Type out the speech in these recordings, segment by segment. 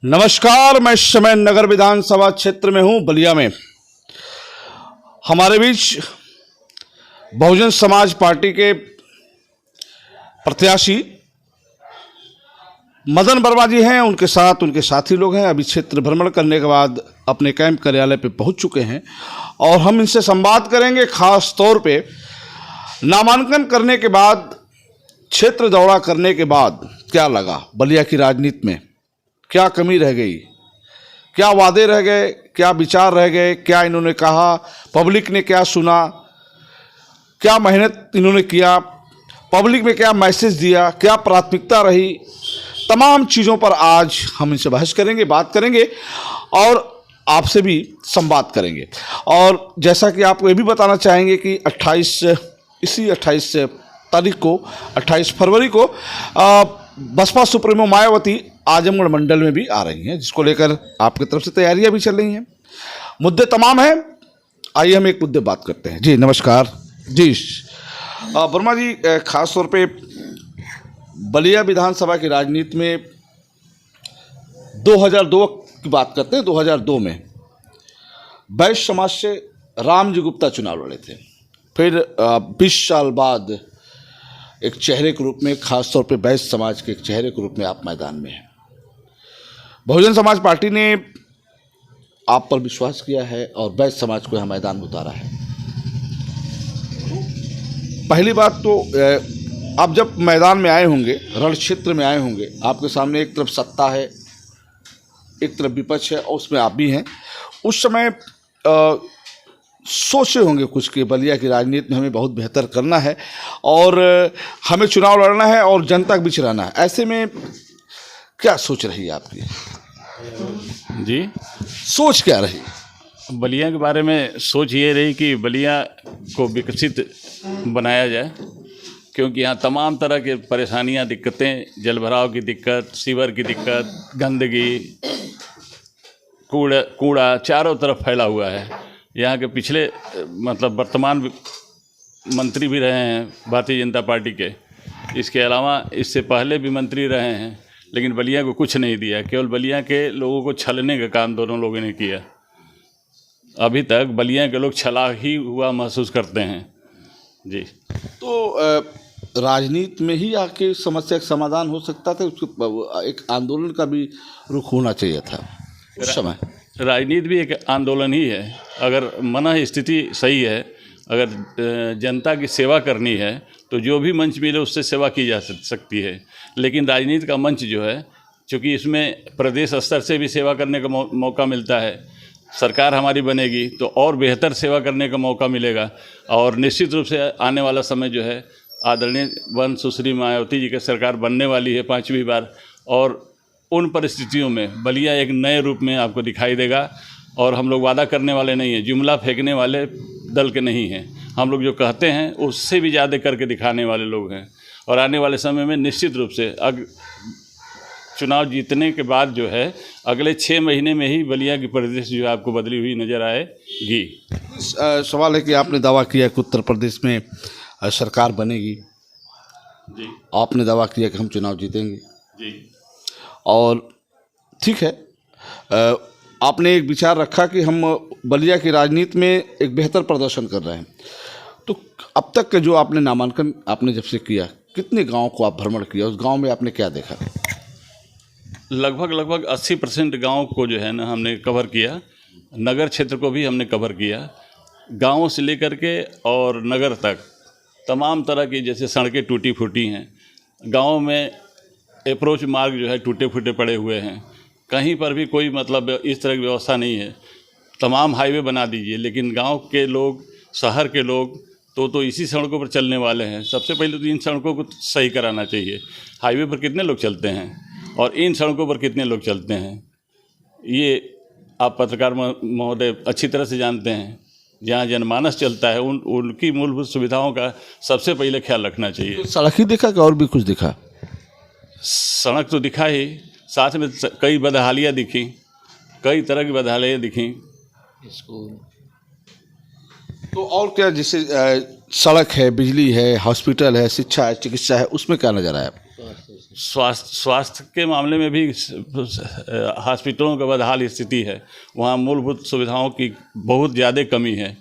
नमस्कार, मैं इस समय नगर विधानसभा क्षेत्र में हूं, बलिया में। हमारे बीच बहुजन समाज पार्टी के प्रत्याशी मदन वर्मा जी हैं। उनके साथ उनके साथी लोग हैं। अभी क्षेत्र भ्रमण करने के बाद अपने कैंप कार्यालय पे पहुंच चुके हैं और हम इनसे संवाद करेंगे। खास तौर पे नामांकन करने के बाद, क्षेत्र दौरा करने के बाद क्या लगा, बलिया की राजनीति में क्या कमी रह गई, क्या वादे रह गए, क्या विचार रह गए, क्या इन्होंने कहा, पब्लिक ने क्या सुना, क्या मेहनत इन्होंने किया, पब्लिक में क्या मैसेज दिया, क्या प्राथमिकता रही, तमाम चीज़ों पर आज हम इनसे बहस करेंगे, बात करेंगे और आपसे भी संवाद करेंगे। और जैसा कि आपको ये भी बताना चाहेंगे कि 28 तारीख को, 28 फरवरी को बसपा सुप्रीमो मायावती आजमगढ़ मंडल में भी आ रही हैं, जिसको लेकर आपकी तरफ से तैयारियां भी चल रही हैं। मुद्दे तमाम हैं, आइए हम एक मुद्दे बात करते हैं। जी नमस्कार। जी वर्मा जी, खास तौर पे बलिया विधानसभा की राजनीति में 2002 की बात करते हैं। 2002 में वैश्य समाज से रामजी गुप्ता चुनाव लड़े थे। फिर 20 साल बाद एक चेहरे के रूप में, खास तौर पे वैश्य समाज के एक चेहरे के रूप में आप मैदान में हैं। बहुजन समाज पार्टी ने आप पर विश्वास किया है और वैश्य समाज को यहाँ मैदान में उतारा है। पहली बात तो आप जब मैदान में आए होंगे, रण क्षेत्र में आए होंगे, आपके सामने एक तरफ सत्ता है, एक तरफ विपक्ष है और उसमें आप भी हैं। उस समय सोचे होंगे कुछ कि बलिया की राजनीति में हमें बहुत बेहतर करना है और हमें चुनाव लड़ना है और जनता के बीच रहना है। ऐसे में क्या सोच रही है आपकी? जी, सोच क्या रही? बलिया के बारे में सोच ये रही कि बलिया को विकसित बनाया जाए, क्योंकि यहाँ तमाम तरह के परेशानियाँ, दिक्कतें, जलभराव की दिक्कत, सीवर की दिक्कत, गंदगी, कूड़ा चारों तरफ फैला हुआ है। यहाँ के पिछले वर्तमान मंत्री भी रहे हैं भारतीय जनता पार्टी के, इसके अलावा इससे पहले भी मंत्री रहे हैं, लेकिन बलिया को कुछ नहीं दिया। केवल बलिया के लोगों को छलने का काम दोनों लोगों ने किया। अभी तक बलिया के लोग छला ही हुआ महसूस करते हैं। जी, तो राजनीति में ही आके समस्या का समाधान हो सकता था, उसको एक आंदोलन का भी रुख होना चाहिए था उस समय। राजनीति भी एक आंदोलन ही है। अगर मन स्थिति सही है, अगर जनता की सेवा करनी है तो जो भी मंच मिले उससे सेवा की जा सकती है। लेकिन राजनीति का मंच जो है, चूँकि इसमें प्रदेश स्तर से भी सेवा करने का मौका मिलता है, सरकार हमारी बनेगी तो और बेहतर सेवा करने का मौका मिलेगा। और निश्चित रूप से आने वाला समय जो है, आदरणीय वन सुश्री मायावती जी की सरकार बनने वाली है 5वीं बार, और उन परिस्थितियों में बलिया एक नए रूप में आपको दिखाई देगा। और हम लोग वादा करने वाले नहीं हैं, जुमला फेंकने वाले दल के नहीं हैं। हम लोग जो कहते हैं उससे भी ज़्यादा करके दिखाने वाले लोग हैं। और आने वाले समय में निश्चित रूप से चुनाव जीतने के बाद जो है, अगले 6 महीने में ही बलिया की परिदृश्य जो है आपको बदली हुई नज़र आएगी। सवाल है कि आपने दावा किया कि उत्तर प्रदेश में सरकार बनेगी। जी, आपने दावा किया कि हम चुनाव जीतेंगे। जी, और ठीक है, आपने एक विचार रखा कि हम बलिया की राजनीति में एक बेहतर प्रदर्शन कर रहे हैं। तो अब तक के जो आपने नामांकन आपने जब से किया, कितने गांव को आप भ्रमण किया, उस गांव में आपने क्या देखा? लगभग 80% गाँव को जो है ना हमने कवर किया। नगर क्षेत्र को भी हमने कवर किया। गाँवों से लेकर के और नगर तक तमाम तरह की, जैसे सड़कें टूटी फूटी हैं, गाँव में अप्रोच मार्ग जो है टूटे फूटे पड़े हुए हैं, कहीं पर भी कोई इस तरह की व्यवस्था नहीं है। तमाम हाईवे बना दीजिए, लेकिन गांव के लोग, शहर के लोग तो इसी सड़कों पर चलने वाले हैं। सबसे पहले तो इन सड़कों को सही कराना चाहिए। हाईवे पर कितने लोग चलते हैं और इन सड़कों पर कितने लोग चलते हैं, ये आप पत्रकार महोदय अच्छी तरह से जानते हैं। जहाँ जनमानस चलता है उनकी मूलभूत सुविधाओं का सबसे पहले ख्याल रखना चाहिए। सड़क ही दिखा कि और भी कुछ दिखा? सड़क तो दिखा ही, साथ में कई बदहालियाँ दिखी, कई तरह की बदहालियाँ दिखी। स्कूल तो और क्या, जैसे सड़क है, बिजली है, हॉस्पिटल है, शिक्षा है, चिकित्सा है, उसमें क्या नज़र आया? स्वास्थ्य के मामले में भी हॉस्पिटलों का बदहाल स्थिति है। वहाँ मूलभूत सुविधाओं की बहुत ज़्यादा कमी है।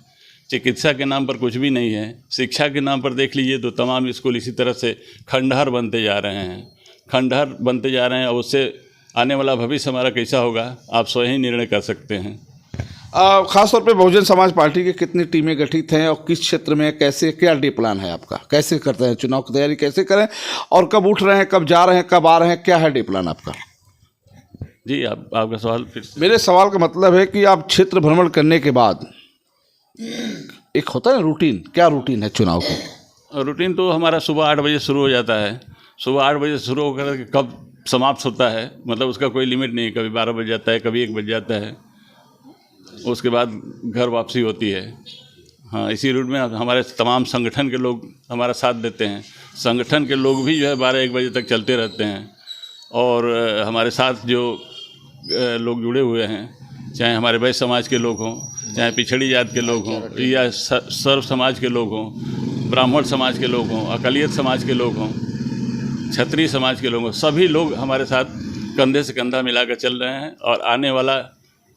चिकित्सा के नाम पर कुछ भी नहीं है। शिक्षा के नाम पर देख लीजिए तो तमाम स्कूल इसी तरह से खंडहर बनते जा रहे हैं और उससे आने वाला भविष्य हमारा कैसा होगा आप स्वयं ही निर्णय कर सकते हैं। खासतौर पे बहुजन समाज पार्टी की कितनी टीमें गठित हैं और किस क्षेत्र में कैसे, क्या डे प्लान है आपका, कैसे करते हैं चुनाव की तैयारी, कैसे करें और कब उठ रहे हैं, कब जा रहे हैं, कब आ रहे हैं, क्या है डे प्लान आपका? जी आपका सवाल फिर से। मेरे सवाल का मतलब है कि आप क्षेत्र भ्रमण करने के बाद एक होता है रूटीन, क्या रूटीन है चुनाव की? रूटीन तो हमारा सुबह 8 बजे शुरू हो जाता है। सुबह 8 बजे शुरू होकर के कब समाप्त होता है मतलब उसका कोई लिमिट नहीं। कभी 12 बज जाता है, कभी 1 बज जाता है। उसके बाद घर वापसी होती है। हाँ, इसी रूट में हमारे तमाम संगठन के लोग हमारा साथ देते हैं। संगठन के लोग भी जो है 12-1 बजे तक चलते रहते हैं और हमारे साथ जो लोग जुड़े हुए हैं, चाहे हमारे वैश्य समाज के लोग हों, चाहे पिछड़ी जात के लोग हों या सर्व समाज के लोग हों, ब्राह्मण समाज के लोग हों, अकलियत समाज के लोग हों, क्षत्रिय समाज के लोग हों, सभी लोग हमारे साथ कंधे से कंधा मिलाकर चल रहे हैं। और आने वाला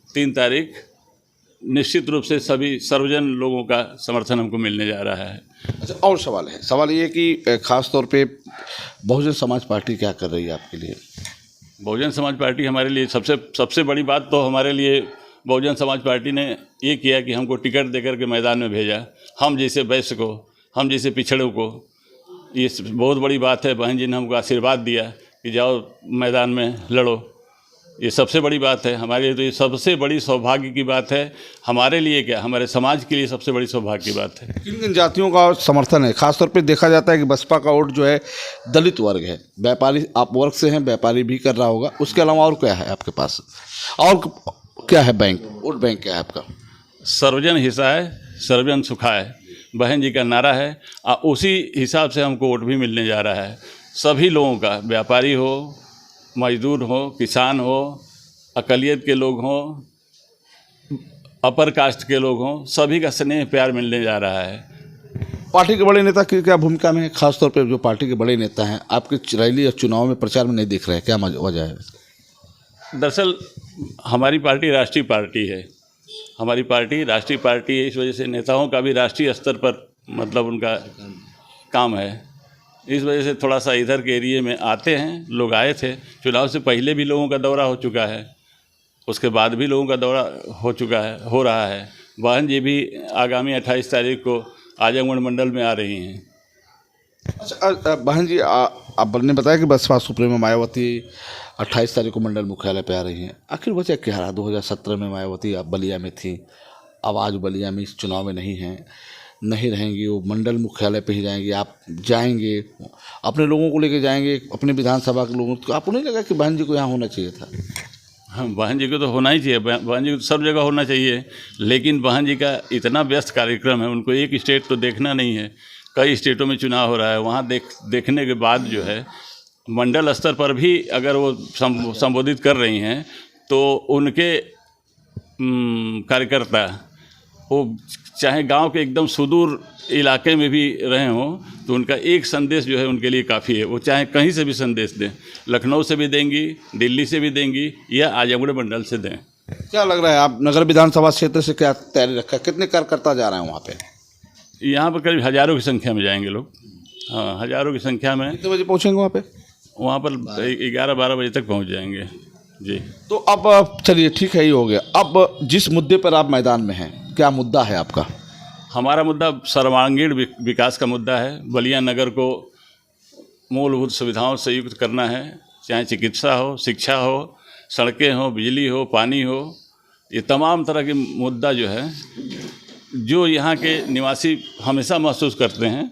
3 तारीख निश्चित रूप से सभी सर्वजन लोगों का समर्थन हमको मिलने जा रहा है। अच्छा, और सवाल ये कि खास तौर पे बहुजन समाज पार्टी क्या कर रही है आपके लिए? बहुजन समाज पार्टी हमारे लिए सबसे बड़ी बात तो हमारे लिए बहुजन समाज पार्टी ने ये किया कि हमको टिकट देकर के मैदान में भेजा। हम जैसे वैश्य को, हम जैसे पिछड़ों को, ये बहुत बड़ी बात है। बहन जी ने हमको आशीर्वाद दिया कि जाओ मैदान में लड़ो। ये सबसे बड़ी बात है हमारे लिए। तो ये सबसे बड़ी सौभाग्य की बात है हमारे लिए, क्या हमारे समाज के लिए सबसे बड़ी सौभाग्य की बात है। किन किन जातियों का समर्थन है? खासतौर पे देखा जाता है कि बसपा का वोट जो है दलित वर्ग है, व्यापारी, आप वर्ग से हैं, व्यापारी भी कर रहा होगा। उसके अलावा और क्या है आपके पास, और क्या है बैंक, वोट बैंक क्या है आपका? सर्वजन हिताय सर्वजन सुखाय बहन जी का नारा है। उसी हिसाब से हमको वोट भी मिलने जा रहा है। सभी लोगों का, व्यापारी हो, मजदूर हो, किसान हो, अकलियत के लोग हों, अपर कास्ट के लोग हों, सभी का स्नेह प्यार मिलने जा रहा है। पार्टी के बड़े नेता की क्या भूमिका में है? खासतौर पे जो पार्टी के बड़े नेता हैं आपके रैली या चुनाव में प्रचार में नहीं दिख रहे हैं, क्या वजह है? दरअसल हमारी पार्टी राष्ट्रीय पार्टी है। हमारी पार्टी राष्ट्रीय पार्टी है, इस वजह से नेताओं का भी राष्ट्रीय स्तर पर मतलब उनका काम है। इस वजह से थोड़ा सा इधर के एरिए में आते हैं। लोग आए थे, चुनाव से पहले भी लोगों का दौरा हो चुका है, उसके बाद भी लोगों का दौरा हो रहा है। बहन जी भी आगामी 28 तारीख को आजमगढ़ मंडल में आ रही हैं। अच्छा, बहन जी आपने बताया कि बसपा सुप्रीमो मायावती 28 तारीख को मंडल मुख्यालय पे आ रही हैं। आखिर वजह क्या रहा? 2017 में मायावती आप बलिया में थी, अब आज बलिया में इस चुनाव में नहीं रहेंगी, वो मंडल मुख्यालय पे ही जाएंगी। आप जाएंगे, अपने लोगों को लेके जाएंगे, अपने विधानसभा के लोगों को। आपको नहीं लगा कि बहन जी को यहाँ होना चाहिए था? हाँ, बहन जी को तो होना ही चाहिए। बहन जी को तो सब जगह होना चाहिए, लेकिन बहन जी का इतना व्यस्त कार्यक्रम है, उनको एक स्टेट तो देखना नहीं है। कई स्टेटों में चुनाव हो रहा है, वहाँ देखने के बाद जो है मंडल स्तर पर भी अगर वो संबोधित कर रही हैं तो उनके कार्यकर्ता वो चाहे गांव के एकदम सुदूर इलाके में भी रहे हों तो उनका एक संदेश जो है उनके लिए काफ़ी है। वो चाहे कहीं से भी संदेश दें, लखनऊ से भी देंगी, दिल्ली से भी देंगी या आजमगढ़ मंडल से दें। क्या लग रहा है आप नगर विधानसभा क्षेत्र से क्या तैयारी रखा है? कितने कार्यकर्ता जा रहे हैं वहाँ पे? यहाँ पर करीब हज़ारों की संख्या में जाएंगे लोग। हाँ, हज़ारों की संख्या में। कितने बजे पहुँचेंगे वहाँ पे? वहाँ पर 11-12 बजे तक पहुँच जाएंगे जी। तो अब चलिए ठीक है, ही हो गया। अब जिस मुद्दे पर आप मैदान में हैं, क्या मुद्दा है आपका? हमारा मुद्दा सर्वांगीण विकास का मुद्दा है। बलिया नगर को मूलभूत सुविधाओं से युक्त करना है, चाहे चिकित्सा हो, शिक्षा हो, सड़कें हो, बिजली हो, पानी हो। ये तमाम तरह के मुद्दा जो है, जो यहाँ के निवासी हमेशा महसूस करते हैं,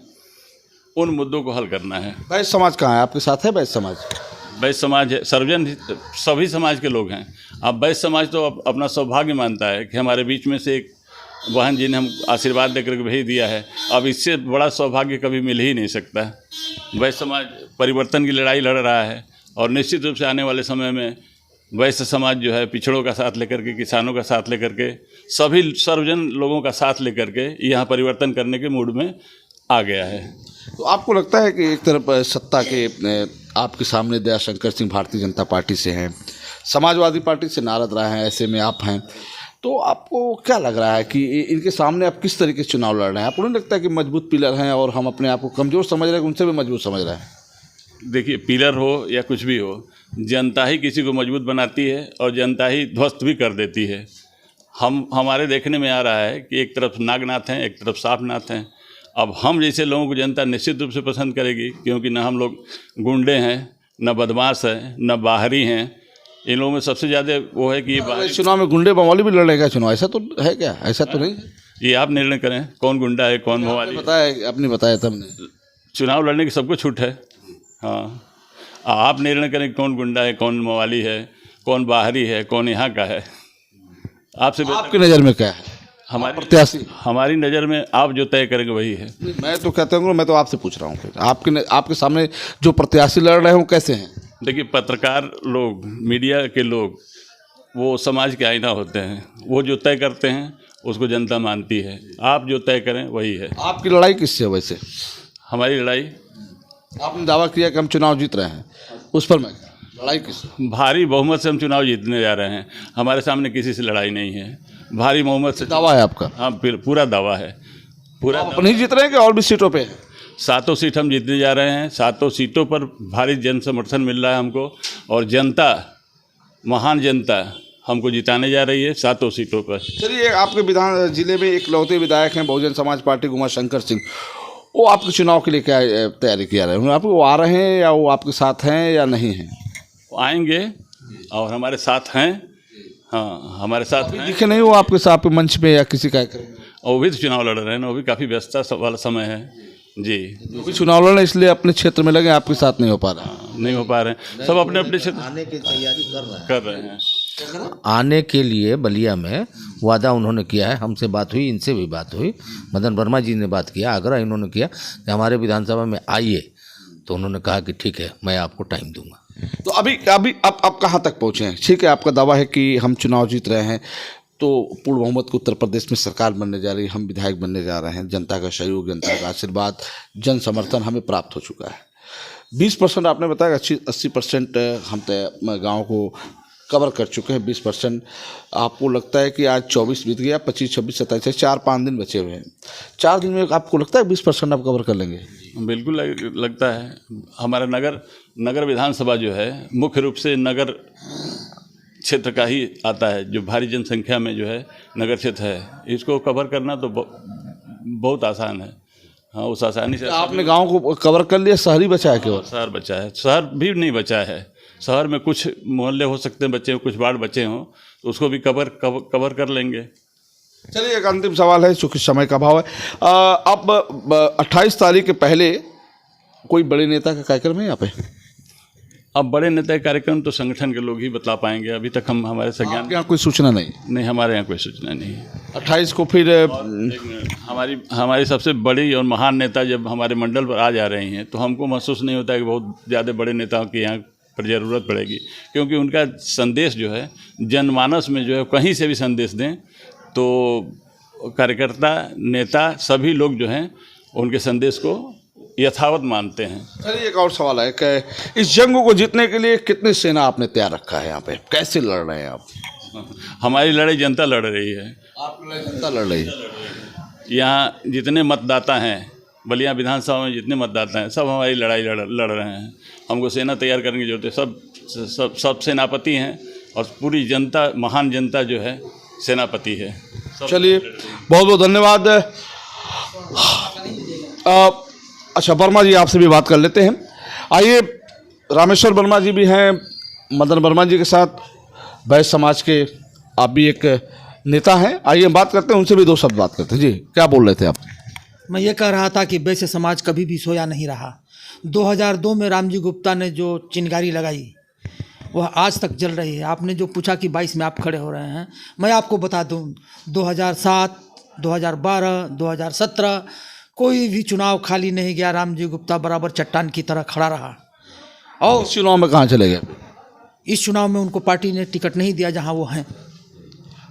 उन मुद्दों को हल करना है। वैश्य समाज कहाँ है? आपके साथ है वैश्य समाज? वैश्य समाज है, सर्वजन सभी समाज के लोग हैं। अब वैश्य समाज तो अपना सौभाग्य मानता है कि हमारे बीच में से एक बहन जी ने हम आशीर्वाद देकर के भेज दिया है। अब इससे बड़ा सौभाग्य कभी मिल ही नहीं सकता। वैश्य समाज परिवर्तन की लड़ाई लड़ रहा है और निश्चित रूप से आने वाले समय में वैश्य समाज जो है पिछड़ों का साथ लेकर के, किसानों का साथ लेकर के, सभी सर्वजन लोगों का साथ लेकर के यहाँ परिवर्तन करने के मूड में आ गया है। तो आपको लगता है कि एक तरफ सत्ता के आपके सामने दयाशंकर सिंह भारतीय जनता पार्टी से हैं, समाजवादी पार्टी से नारद राय हैं, ऐसे में आप हैं, तो आपको क्या लग रहा है कि इनके सामने आप किस तरीके से चुनाव लड़ रहे हैं? आपको नहीं लगता कि मजबूत पिलर हैं और हम अपने आप को कमज़ोर समझ रहे हैं, उनसे भी मजबूत समझ रहे हैं? देखिए, पिलर हो या कुछ भी हो, जनता ही किसी को मजबूत बनाती है और जनता ही ध्वस्त भी कर देती है। हमारे देखने में आ रहा है कि एक तरफ नागनाथ हैं, एक तरफ साफनाथ हैं। अब हम जैसे लोगों को जनता निश्चित रूप से पसंद करेगी, क्योंकि न हम लोग गुंडे हैं, न बदमाश हैं, न बाहरी हैं। इन लोगों में सबसे ज़्यादा वो है कि ये चुनाव में गुंडे बवाली भी लड़ेगा चुनाव, ऐसा तो है क्या? ऐसा तो नहीं है? ये आप निर्णय करें कौन गुंडा है कौन मवाली। बताया, आपने बताया था हमने। चुनाव लड़ने की सबको छूट है। हाँ, आप निर्णय करें कौन गुंडा है, कौन मवाली है, कौन बाहरी है, कौन यहाँ का है। आपकी नज़र में क्या है? हमारी प्रत्याशी, हमारी नज़र में आप जो तय करेंगे वही है। मैं तो कहता हूँ, मैं तो आपसे पूछ रहा हूँ फिर आपके सामने जो प्रत्याशी लड़ रहे हैं वो कैसे हैं? देखिए, पत्रकार लोग, मीडिया के लोग, वो समाज के आईना होते हैं। वो जो तय करते हैं उसको जनता मानती है। आप जो तय करें वही है। आपकी लड़ाई किससे है वैसे? हमारी लड़ाई, आपने दावा किया कि हम चुनाव जीत रहे हैं, उस पर मैं लड़ाई किससे? भारी बहुमत से हम चुनाव जीतने जा रहे हैं। हमारे सामने किसी से लड़ाई नहीं है। भारी बहुमत से दावा है आपका? हाँ, पूरा दावा है। पूरा आप अपने ही जीत रहे हैं कि और भी सीटों पे? 7 सीट हम जीतने जा रहे हैं। 7 सीटों पर भारी जन समर्थन मिल रहा है हमको, और जनता, महान जनता हमको जिताने जा रही है 7 सीटों पर। चलिए, आपके विधान जिले में एक लौते विधायक हैं बहुजन समाज पार्टी उमाशंकर सिंह, वो आपके चुनाव के लिए क्या तैयारी किया रहे हैं? आप वो आ रहे हैं या वो आपके साथ हैं या नहीं हैं? वो आएंगे और हमारे साथ हैं। हाँ, हमारे साथ हैं। दिखे नहीं वो आपके साथ मंच पे या किसी कार्यक्रम में? और वो भी तो चुनाव लड़ रहे हैं ना, वो भी काफ़ी व्यस्तता वाला समय है जी। जो भी चुनाव लड़ रहे हैं इसलिए अपने क्षेत्र में लगे, आपके साथ नहीं हो पा रहा? नहीं हो पा रहे हैं, सब अपने अपने क्षेत्र आने की तैयारी कर रहे हैं। आने के लिए बलिया में वादा उन्होंने किया है। हमसे बात हुई, इनसे भी बात हुई, मदन वर्मा जी ने बात किया, आग्रह इन्होंने किया कि हमारे विधानसभा में आइए, तो उन्होंने कहा कि ठीक है, मैं आपको टाइम दूंगा। तो अभी आप कहाँ तक पहुँचे हैं? ठीक है, आपका दावा है कि हम चुनाव जीत रहे हैं, तो पूर्ण बहुमत को उत्तर प्रदेश में सरकार बनने जा रही है, हम विधायक बनने जा रहे हैं, जनता का सहयोग, जनता का आशीर्वाद, जन समर्थन हमें प्राप्त हो चुका है। 20% आपने बताया, 80% हम गाँव को कवर कर चुके हैं। 20% आपको लगता है कि आज 24 बीत गया, 25, 26, 27, 4-5 दिन बचे हुए हैं। 4 दिन में आपको लगता है 20% आप कवर कर लेंगे? बिल्कुल लगता है। हमारा नगर विधानसभा जो है मुख्य रूप से नगर क्षेत्र का ही आता है, जो भारी जनसंख्या में जो है नगर क्षेत्र है, इसको कवर करना तो बहुत आसान है। हाँ, उस आसानी से आपने गांव को कवर कर लिया, शहर ही बचा है केवल? शहर बचा है, शहर भी नहीं बचा है। शहर में कुछ मोहल्ले हो सकते हैं बच्चे, कुछ वार्ड बचे हों, तो उसको भी कवर कर लेंगे। चलिए, एक अंतिम सवाल है, चूँकि समय का अभाव है। अब 28 तारीख के पहले कोई बड़े नेता का कार्यक्रम है यहाँ पे? अब बड़े नेता के कार्यक्रम तो संगठन के लोग ही बता पाएंगे। अभी तक हम हमारे संज्ञान यहाँ कोई सूचना नहीं? हमारे यहाँ कोई सूचना नहीं। 28 को फिर हमारी सबसे बड़ी और महान नेता जब हमारे मंडल पर आ जा रही हैं, तो हमको महसूस नहीं होता कि बहुत ज़्यादा बड़े नेताओं की यहाँ पर ज़रूरत पड़ेगी, क्योंकि उनका संदेश जो है जनमानस में जो है कहीं से भी संदेश दें तो कार्यकर्ता, नेता, सभी लोग जो हैं उनके संदेश को यथावत मानते हैं। चलिए, एक और सवाल है कि इस जंग को जीतने के लिए कितनी सेना आपने तैयार रखा है यहाँ पे? कैसे लड़ रहे हैं आप? हमारी लड़ाई जनता लड़ रही है। आप लड़ाई जनता लड़ रही है? यहाँ जितने मतदाता हैं, बलिया विधानसभा में जितने मतदाता हैं, सब हमारी लड़ाई लड़ रहे हैं। हमको सेना तैयार करने की जरूरत है। सब सेनापति हैं और पूरी जनता, महान जनता जो है सेनापति है। चलिए, बहुत बहुत धन्यवाद। अच्छा, वर्मा जी आपसे भी बात कर लेते हैं। आइए, रामेश्वर वर्मा जी भी हैं मदन वर्मा जी के साथ, वैश्य समाज के आप भी एक नेता हैं। आइए बात करते हैं, उनसे भी 2 शब्द बात करते हैं। जी, क्या बोल रहे थे आप? मैं ये कह रहा था कि वैश्य समाज कभी भी सोया नहीं रहा। 2002 में रामजी गुप्ता ने जो चिंगारी लगाई वह आज तक जल रही है। आपने जो पूछा कि 22 में आप खड़े हो रहे हैं, मैं आपको बता दूं 2007, 2012, 2017 कोई भी चुनाव खाली नहीं गया। रामजी गुप्ता बराबर चट्टान की तरह खड़ा रहा। और इस चुनाव में कहाँ चले गए? इस चुनाव में उनको पार्टी ने टिकट नहीं दिया जहां वो हैं।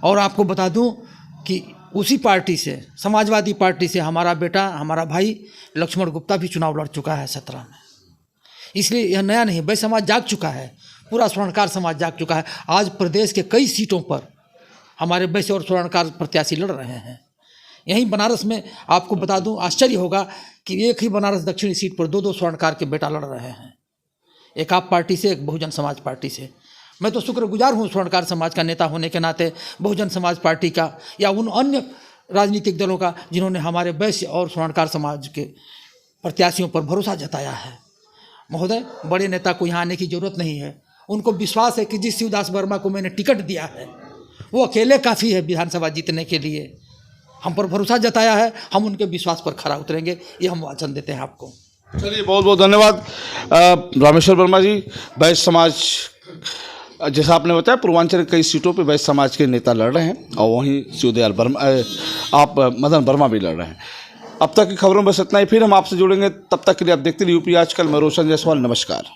और आपको बता दूं कि उसी पार्टी से, समाजवादी पार्टी से हमारा बेटा, हमारा भाई लक्ष्मण गुप्ता भी चुनाव लड़ चुका है 17 में। इसलिए यह नया नहीं है, वैश्य समाज जाग चुका है, पूरा स्वर्णकार समाज जाग चुका है। आज प्रदेश के कई सीटों पर हमारे वैश्य और स्वर्णकार प्रत्याशी लड़ रहे हैं। यहीं बनारस में आपको बता दूं, आश्चर्य होगा कि एक ही बनारस दक्षिणी सीट पर 2-2 स्वर्णकार के बेटा लड़ रहे हैं, एक आप पार्टी से, एक बहुजन समाज पार्टी से। मैं तो शुक्रगुजार हूँ स्वर्णकार समाज का नेता होने के नाते, बहुजन समाज पार्टी का या उन अन्य राजनीतिक दलों का जिन्होंने हमारे वैश्य और स्वर्णकार समाज के प्रत्याशियों पर भरोसा जताया है। महोदय, बड़े नेता को यहाँ आने की जरूरत नहीं है, उनको विश्वास है कि जिस शिवदास वर्मा को मैंने टिकट दिया है वो अकेले काफ़ी है विधानसभा जीतने के लिए। हम पर भरोसा जताया है, हम उनके विश्वास पर खरा उतरेंगे, ये हम वचन देते हैं आपको। चलिए, बहुत बहुत धन्यवाद रामेश्वर वर्मा जी। वैश्य समाज, जैसा आपने बताया, पूर्वांचल की कई सीटों पे वैश्य समाज के नेता लड़ रहे हैं और वहीं शिवदयाल वर्मा, आप मदन वर्मा भी लड़ रहे हैं। अब तक की खबरों में बस इतना ही, फिर हम आपसे जुड़ेंगे। तब तक के लिए आप देखते रहिए यूपी आजकल। मैं रोशन जायसवाल, नमस्कार।